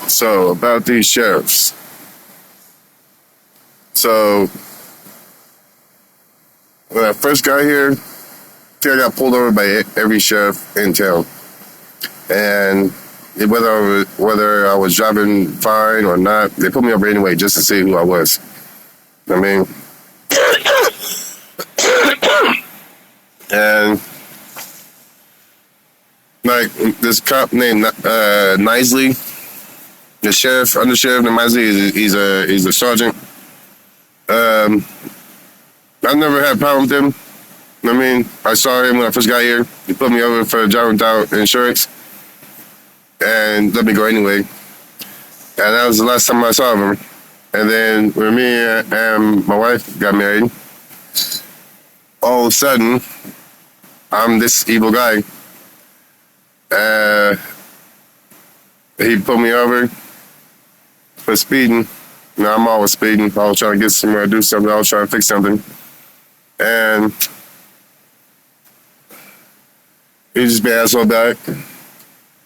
So, about these sheriffs. So, when I first got here, I think I got pulled over by every sheriff in town. And whether I was driving fine or not, they put me over anyway just to see who I was. I mean, and like this cop named Knisley, the sheriff, undersheriff Knisley, he's a sergeant. I never had a problem with him. I mean, I saw him when I first got here. He put me over for driving without insurance and let me go anyway. And that was the last time I saw him. And then when me and my wife got married, all of a sudden, I'm this evil guy. He pulled me over for speeding. You know, I'm always speeding. I was trying to get somewhere, do something. I was trying to fix something. And he just been asshole back.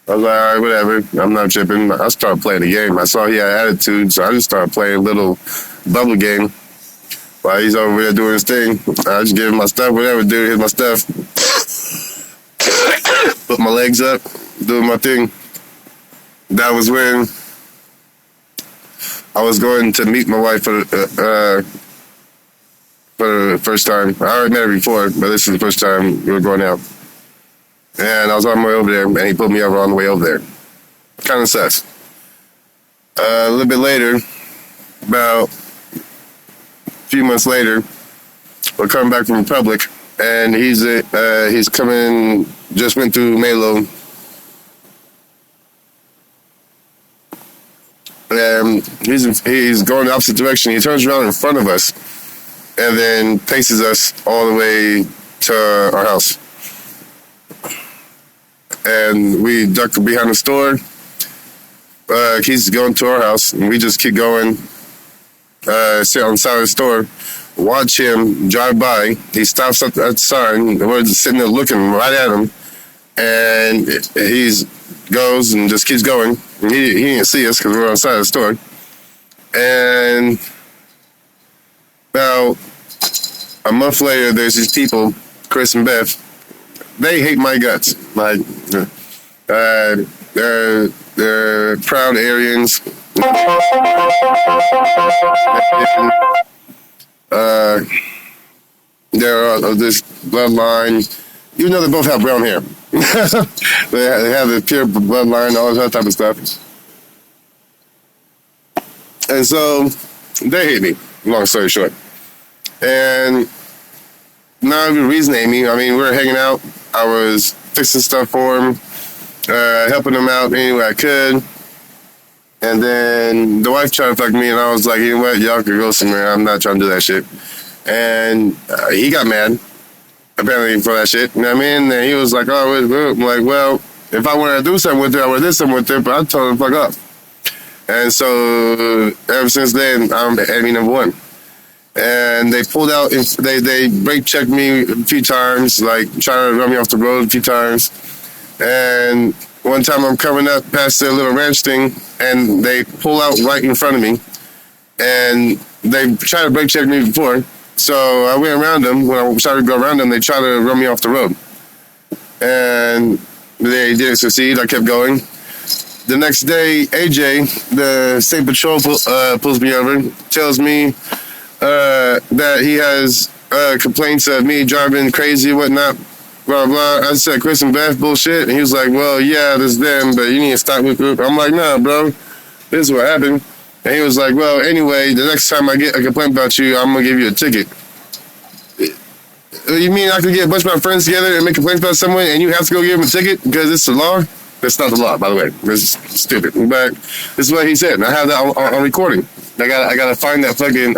I was like, all right, whatever. I'm not tripping. I started playing the game. I saw he had attitude, so I just started playing a little bubble game while he's over there doing his thing. I just give him my stuff, whatever, dude. Here's my stuff. Put my legs up, doing my thing. That was when I was going to meet my wife for the first time. I already met her before, but this is the first time we were going out. And I was on my way over there, and he pulled me over on the way over there. Kind of sus. A little bit later, about a few months later, we're coming back from Republic, and he's coming, just went through Melo. And he's going the opposite direction. He turns around in front of us and then paces us all the way to our house. And we duck behind the store. He's going to our house, and we just keep going, sit on the side of the store, watch him drive by. He stops at the sign. We're just sitting there looking right at him, and he goes and just keeps going. And he didn't see us because we're on the side of the store. And about a month later, there's these people, Chris and Beth. They hate my guts. Like, they're proud Aryans. They're of this bloodline. Even though they both have brown hair. they have the pure bloodline, all that type of stuff. And so, they hate me, long story short. And not even reason they hate me. I mean, we were hanging out. I was fixing stuff for him, helping him out any way I could. And then the wife tried to fuck me, and I was like, you know what, y'all can go somewhere. I'm not trying to do that shit. And he got mad, apparently, for that shit. You know what I mean? And he was like, oh, I'm like, well, if I wanted to do something with her, I would have did something with her, but I told him to fuck off. And so, ever since then, I'm enemy number one. And they pulled out, they brake checked me a few times, like trying to run me off the road a few times. And one time I'm coming up past their little ranch thing, and they pull out right in front of me. And they tried to brake check me before. So I went around them. When I started to go around them, they tried to run me off the road. And they didn't succeed. I kept going. The next day, AJ, the state patrol, pulls me over, tells me that he has complaints of me driving crazy and whatnot, blah, blah. I said, Chris and Beth bullshit. And he was like, well, yeah, this is them, but you need to stop with group. I'm like, nah, bro, this is what happened. And he was like, well, anyway, the next time I get a complaint about you, I'm going to give you a ticket. You mean I could get a bunch of my friends together and make complaints about someone and you have to go give them a ticket because it's the law? That's not the law, by the way. It's stupid. But this is what he said. And I have that on recording. I gotta find that fucking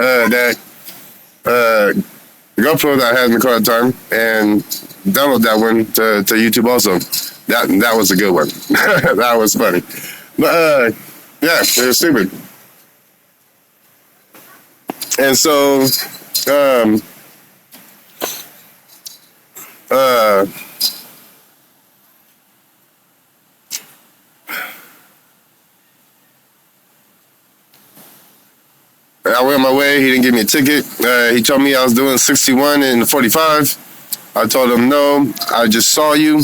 GoPro that I had in the car at the time and download that one to YouTube also. That was a good one. That was funny. But yeah, it was stupid. And so I went my way. He didn't give me a ticket. He told me I was doing 61 in 45. I told him, no, I just saw you.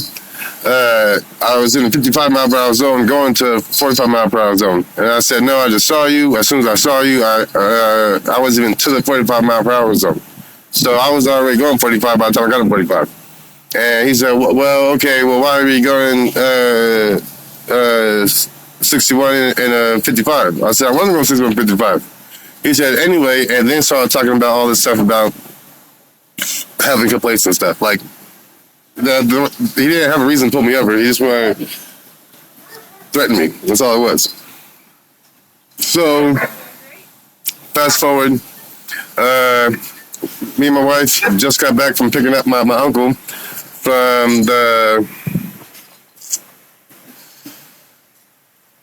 I was in the 55 mile per hour zone going to 45 mile per hour zone. And I said, no, I just saw you. As soon as I saw you, I wasn't even to the 45 mile per hour zone. So I was already going 45 by the time I got to 45. And he said, well, okay, well, why are you going 61 in 55? I said, I wasn't going 61 in 55. He said, anyway, and then started talking about all this stuff about having complaints and stuff. Like, he didn't have a reason to pull me over. He just wanted to threaten me. That's all it was. So, fast forward, me and my wife just got back from picking up my uncle from the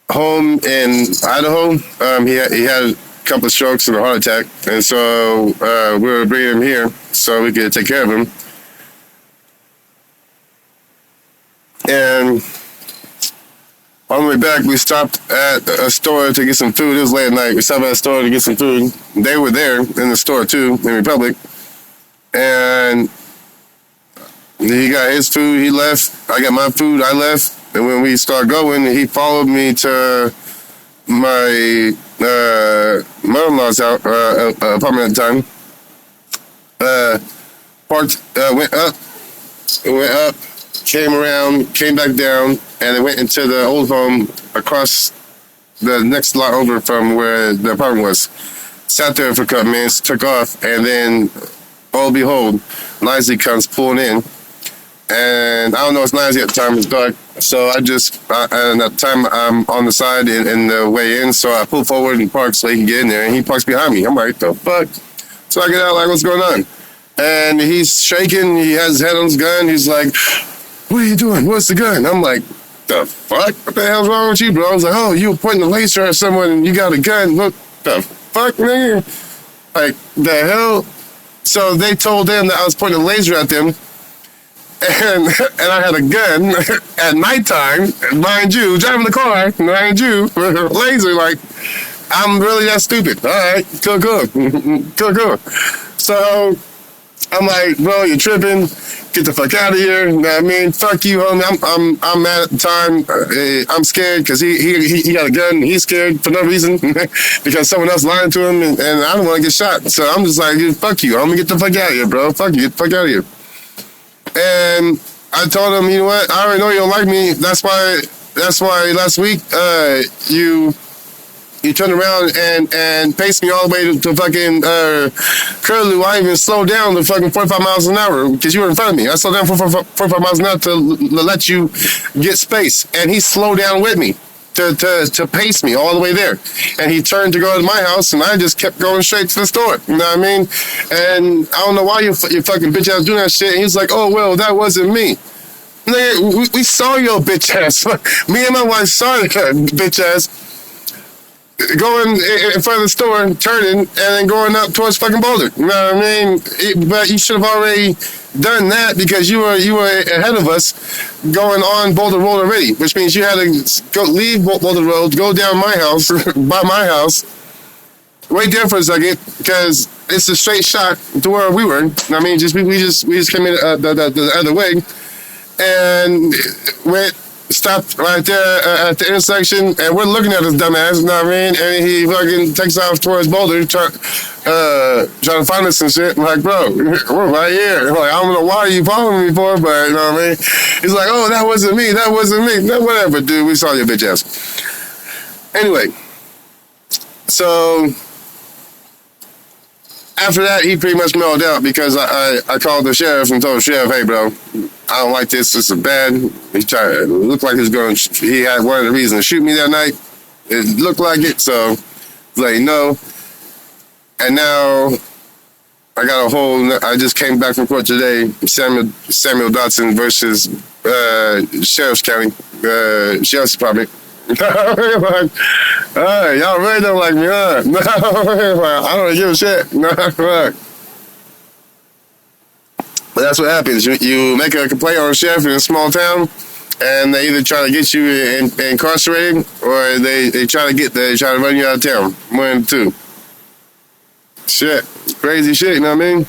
home in Idaho. He had a couple of strokes and a heart attack, and so we were bringing him here so we could take care of him. And on the way back, we stopped at a store to get some food. It was late at night. We stopped at a store to get some food. They were there in the store too, in Republic. And he got his food, he left. I got my food, I left. And when we started going, he followed me to my mother-in-law's house, apartment at the time. Parked, went up, came around, came back down, and then went into the old home across the next lot over from where the apartment was. Sat there for a couple minutes, took off, and then, oh behold, Knisley comes pulling in. And I don't know, it's Knisley at the time, it's dark. So and at the time I'm on the side in the way in, so I pull forward and park so he can get in there, and he parks behind me. I'm like, the fuck? So I get out like, what's going on? And he's shaking, he has his head on his gun, he's like, what are you doing? What's the gun? I'm like, the fuck? What the hell's wrong with you, bro? I was like, oh, you were pointing a laser at someone and you got a gun. What the fuck, nigga? Like, the hell? So they told them that I was pointing a laser at them, and I had a gun at nighttime, mind you, driving the car, mind you, with a laser. Like, I'm really that stupid. All right, cool. So I'm like, bro, you're tripping. Get the fuck out of here. You know what I mean? Fuck you, homie. I'm mad at the time. I'm scared because he got a gun. He's scared for no reason because someone else lying to him, and I don't want to get shot. So I'm just like, fuck you, homie. Get the fuck out of here, bro. Fuck you. Get the fuck out of here. And I told him, you know what? I already know you don't like me. That's why last week you turned around and paced me all the way to fucking Curlew. I even slowed down to fucking 45 miles an hour because you were in front of me. I slowed down 45 miles an hour to let you get space. And he slowed down with me to pace me all the way there. And he turned to go to my house, and I just kept going straight to the store. You know what I mean? And I don't know why you fucking bitch ass doing that shit. And he's like, oh, well, that wasn't me. Nigga, we saw your bitch ass. Me and my wife saw that bitch ass going in front of the store, turning, and then going up towards fucking Boulder. You know what I mean? But you should have already done that because you were ahead of us going on Boulder Road already, which means you had to leave Boulder Road, go down my house, by my house, wait there for a second because it's a straight shot to where we were. I mean, we just came in the other way and stopped right there at the intersection, and we're looking at this dumbass, you know what I mean? And he fucking takes off towards Boulder, trying to find us and shit. I'm like, bro, we're right here. I'm like, I don't know why you following me for, but you know what I mean? He's like, oh, that wasn't me. No, whatever, dude. We saw your bitch ass. Anyway, so after that, he pretty much mellowed out because I called the sheriff and told the sheriff, hey, bro, I don't like this. This is bad. It looked like he had one of the reasons to shoot me that night. It looked like it, so like, no. And now I just came back from court today, Samuel Dotson versus Sheriff's County, Sheriff's Department. Like, y'all really don't like me, huh? No, I don't give a shit. No, fuck. But that's what happens. You make a complaint on a sheriff in a small town, and they either try to get you incarcerated or they try to run you out of town. One of the two. Shit. Crazy shit, you know what I mean?